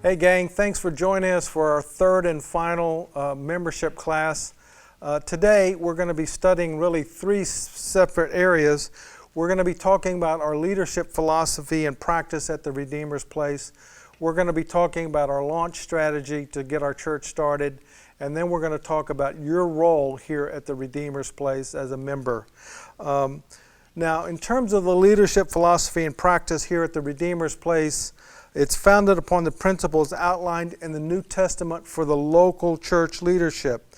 Hey gang, thanks for joining us for our third and final membership class. Today we're going to be studying really three separate areas. We're going to be talking about our leadership philosophy and practice at the Redeemer's Place. We're going to be talking about our launch strategy to get our church started. And then we're going to talk about your role here at the Redeemer's Place as a member. Now, in terms of the leadership philosophy and practice here at the Redeemer's Place, it's founded upon the principles outlined in the New Testament for the local church leadership.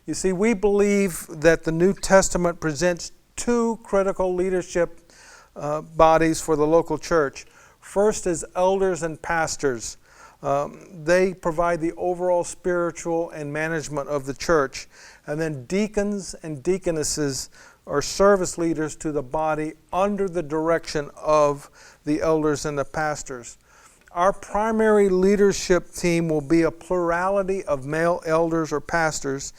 You see, we believe that the New Testament presents two critical leadership bodies for the local church. First is elders and pastors. They provide the overall spiritual and management of the church. And then deacons and deaconesses are service leaders to the body under the direction of the elders and the pastors. Our primary leadership team will be a plurality of male elders or pastors,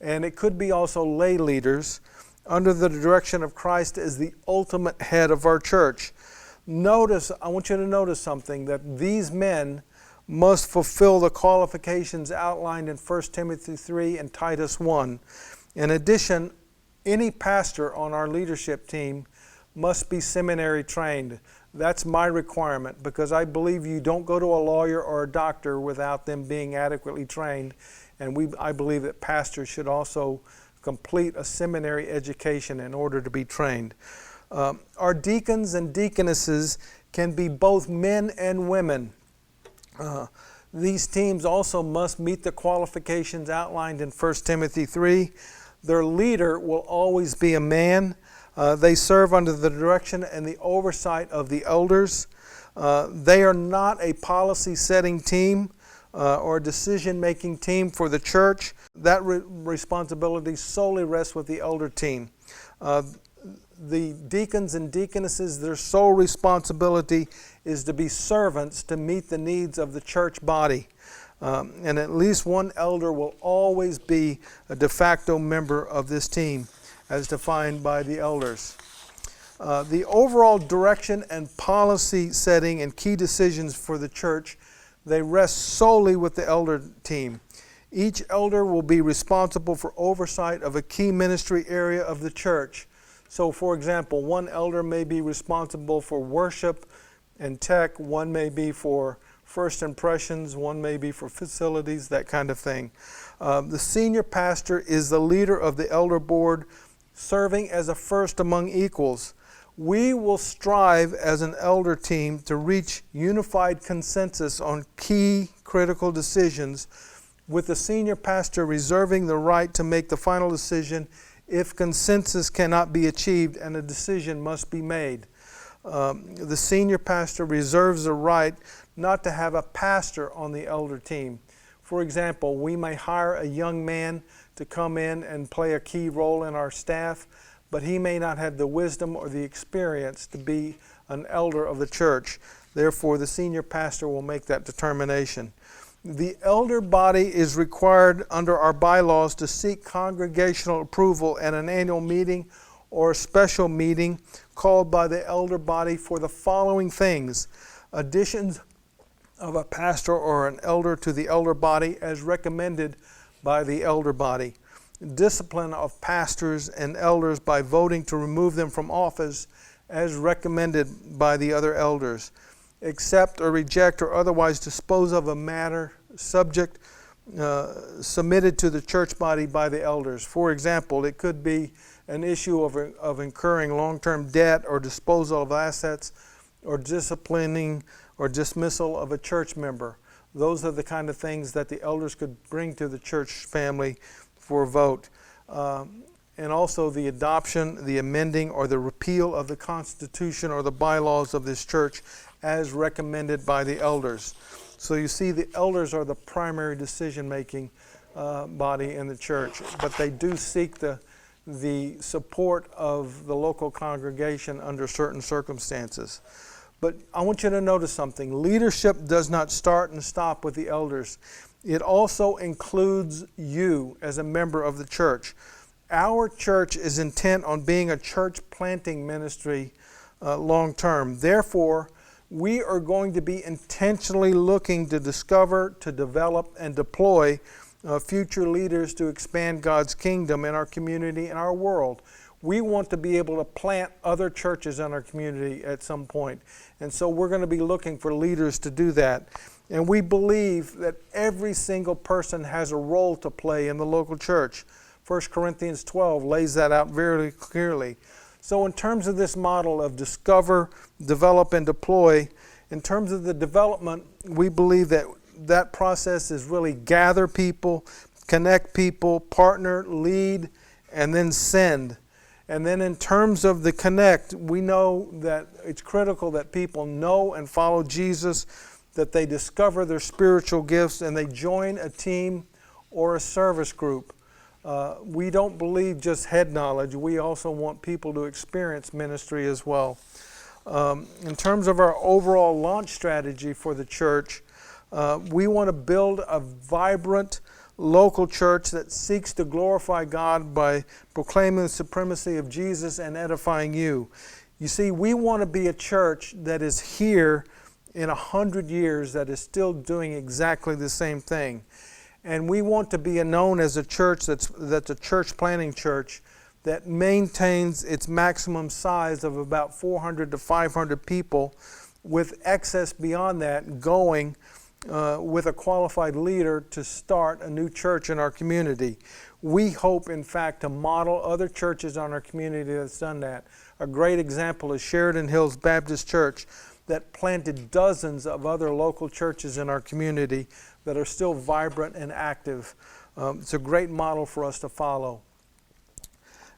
and it could be also lay leaders under the direction of Christ as the ultimate head of our church. I want you to notice something, that these men must fulfill the qualifications outlined in 1 Timothy 3 and Titus 1. In addition, any pastor on our leadership team must be seminary trained. That's my requirement, because I believe you don't go to a lawyer or a doctor without them being adequately trained. And I believe that pastors should also complete a seminary education in order to be trained. Our deacons and deaconesses can be both men and women. These teams also must meet the qualifications outlined in 1 Timothy 3. Their leader will always be a man. They serve under the direction and the oversight of the elders. They are not a policy-setting team or decision-making team for the church. That responsibility solely rests with the elder team. The deacons and deaconesses, their sole responsibility is to be servants to meet the needs of the church body. And at least one elder will always be a de facto member of this team, as defined by the elders. The overall direction and policy setting and key decisions for the church, they rest solely with the elder team. Each elder will be responsible for oversight of a key ministry area of the church. So, for example, one elder may be responsible for worship and tech, one may be for first impressions, one may be for facilities, that kind of thing. The senior pastor is the leader of the elder board, serving as a first among equals. We will strive as an elder team to reach unified consensus on key critical decisions, with the senior pastor reserving the right to make the final decision if consensus cannot be achieved and a decision must be made. The senior pastor reserves the right not to have a pastor on the elder team. For example, we may hire a young man to come in and play a key role in our staff, but he may not have the wisdom or the experience to be an elder of the church. Therefore, the senior pastor will make that determination. The elder body is required under our bylaws to seek congregational approval at an annual meeting or a special meeting called by the elder body for the following things: additions of a pastor or an elder to the elder body as recommended by the elder body, discipline of pastors and elders by voting to remove them from office as recommended by the other elders, accept or reject or otherwise dispose of a matter subject submitted to the church body by the elders. For example, it could be an issue of incurring long-term debt or disposal of assets or disciplining or dismissal of a church member. Those are the kind of things that the elders could bring to the church family for a vote. And also the adoption, the amending, or the repeal of the Constitution or the bylaws of this church as recommended by the elders. So you see, the elders are the primary decision-making body in the church, but they do seek the support of the local congregation under certain circumstances. But I want you to notice something. Leadership does not start and stop with the elders. It also includes you as a member of the church. Our church is intent on being a church planting ministry long term. Therefore, we are going to be intentionally looking to discover, to develop, and deploy future leaders to expand God's kingdom in our community and our world. We want to be able to plant other churches in our community at some point. And so we're going to be looking for leaders to do that. And we believe that every single person has a role to play in the local church. 1 Corinthians 12 lays that out very clearly. So in terms of this model of discover, develop, and deploy, in terms of the development, we believe that that process is really gather people, connect people, partner, lead, and then send. And then in terms of the connect, we know that it's critical that people know and follow Jesus, that they discover their spiritual gifts, and they join a team or a service group. We don't believe just head knowledge. We also want people to experience ministry as well. In terms of our overall launch strategy for the church, we want to build a vibrant local church that seeks to glorify God by proclaiming the supremacy of Jesus and edifying you. You see, we want to be a church that is here in 100 years that is still doing exactly the same thing. And we want to be known as a church that's a church planting church that maintains its maximum size of about 400 to 500 people, with excess beyond that going with a qualified leader to start a new church in our community. We hope, in fact, to model other churches on our community that's done that. A great example is Sheridan Hills Baptist Church, that planted dozens of other local churches in our community that are still vibrant and active. It's a great model for us to follow.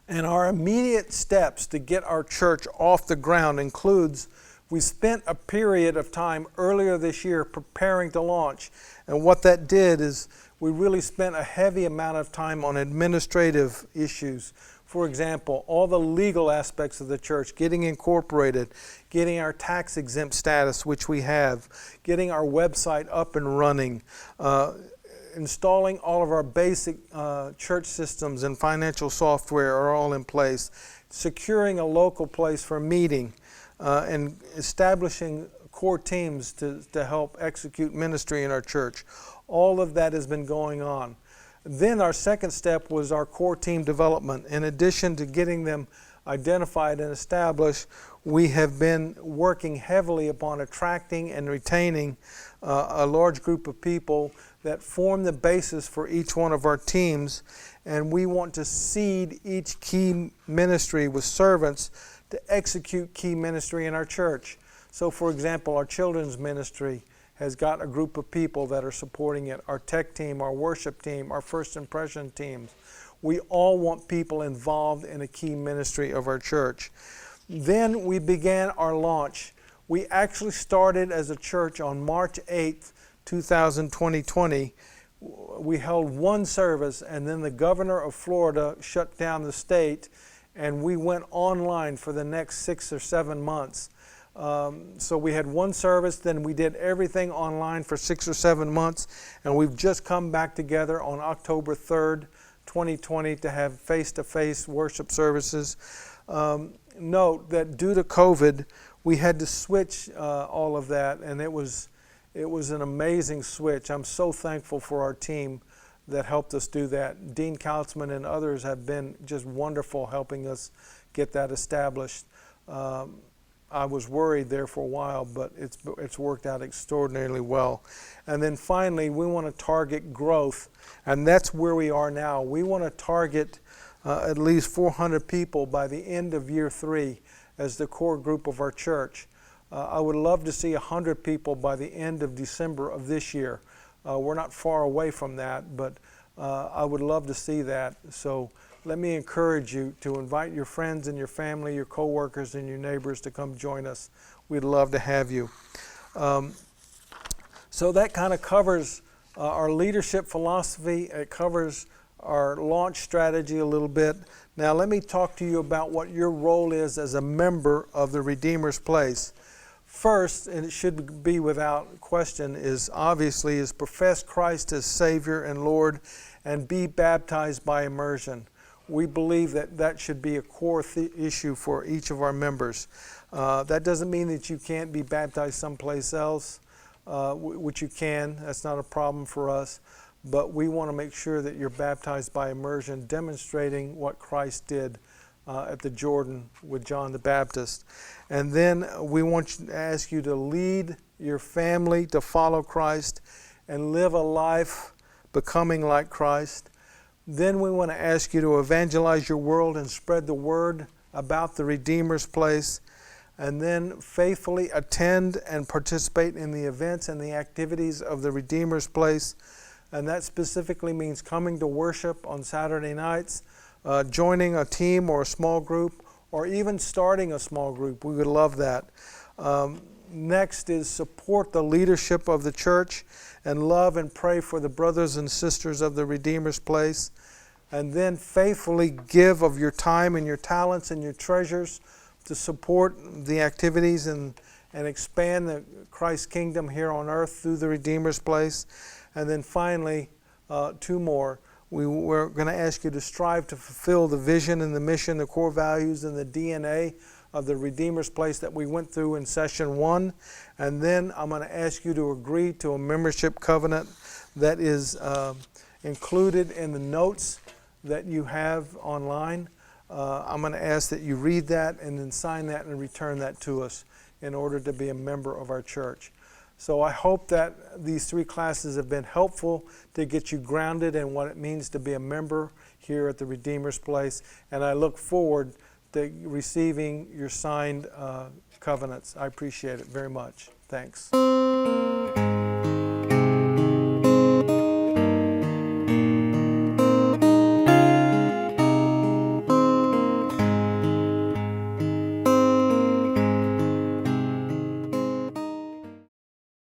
And our immediate steps to get our church off the ground includes, we spent a period of time earlier this year preparing to launch. And what that did is we really spent a heavy amount of time on administrative issues. For example, all the legal aspects of the church, getting incorporated, getting our tax exempt status, which we have, getting our website up and running, installing all of our basic church systems and financial software are all in place, securing a local place for meeting, and establishing core teams to help execute ministry in our church. All of that has been going on. Then our second step was our core team development. In addition to getting them identified and established, we have been working heavily upon attracting and retaining a large group of people that form the basis for each one of our teams. And we want to seed each key ministry with servants to execute key ministry in our church. So, for example, our children's ministry has got a group of people that are supporting it. Our tech team, our worship team, our first impression teams. We all want people involved in a key ministry of our church. Then we began our launch. We actually started as a church on March 8th, 2020. We held one service, and then the governor of Florida shut down the state, and we went online for the next 6 or 7 months. So we had one service, then we did everything online for 6 or 7 months, and we've just come back together on October 3rd, 2020 to have face-to-face worship services. Note that due to COVID, we had to switch all of that, and it was an amazing switch. I'm so thankful for our team that helped us do that. Dean Kautzman and others have been just wonderful helping us get that established. I was worried there for a while, but it's worked out extraordinarily well. And then finally, we want to target growth, and that's where we are now. We want to target at least 400 people by the end of year 3 as the core group of our church. I would love to see 100 people by the end of December of this year. We're not far away from that, but I would love to see that. So let me encourage you to invite your friends and your family, your coworkers and your neighbors to come join us. We'd love to have you. So that kind of covers our leadership philosophy. It covers our launch strategy a little bit. Now let me talk to you about what your role is as a member of the Redeemer's Place. First, and it should be without question, is profess Christ as Savior and Lord and be baptized by immersion. We believe that should be a core issue for each of our members. That doesn't mean that you can't be baptized someplace else, which you can. That's not a problem for us. But we want to make sure that you're baptized by immersion, demonstrating what Christ did at the Jordan with John the Baptist. And then we want to ask you to lead your family to follow Christ and live a life becoming like Christ. Then we want to ask you to evangelize your world and spread the word about the Redeemer's place. And then faithfully attend and participate in the events and the activities of the Redeemer's place. And that specifically means coming to worship on Saturday nights, joining a team or a small group, or even starting a small group. We would love that. Next is support the leadership of the church and love and pray for the brothers and sisters of the Redeemer's place. And then faithfully give of your time and your talents and your treasures to support the activities and expand the Christ's kingdom here on earth through the Redeemer's place. And then finally, two more. We're going to ask you to strive to fulfill the vision and the mission, the core values and the DNA of the Redeemer's place that we went through in session 1. And then I'm going to ask you to agree to a membership covenant that is included in the notes that you have online. I'm going to ask that you read that and then sign that and return that to us in order to be a member of our church. So I hope that these 3 classes have been helpful to get you grounded in what it means to be a member here at the Redeemer's Place. And I look forward to receiving your signed covenants. I appreciate it very much. Thanks.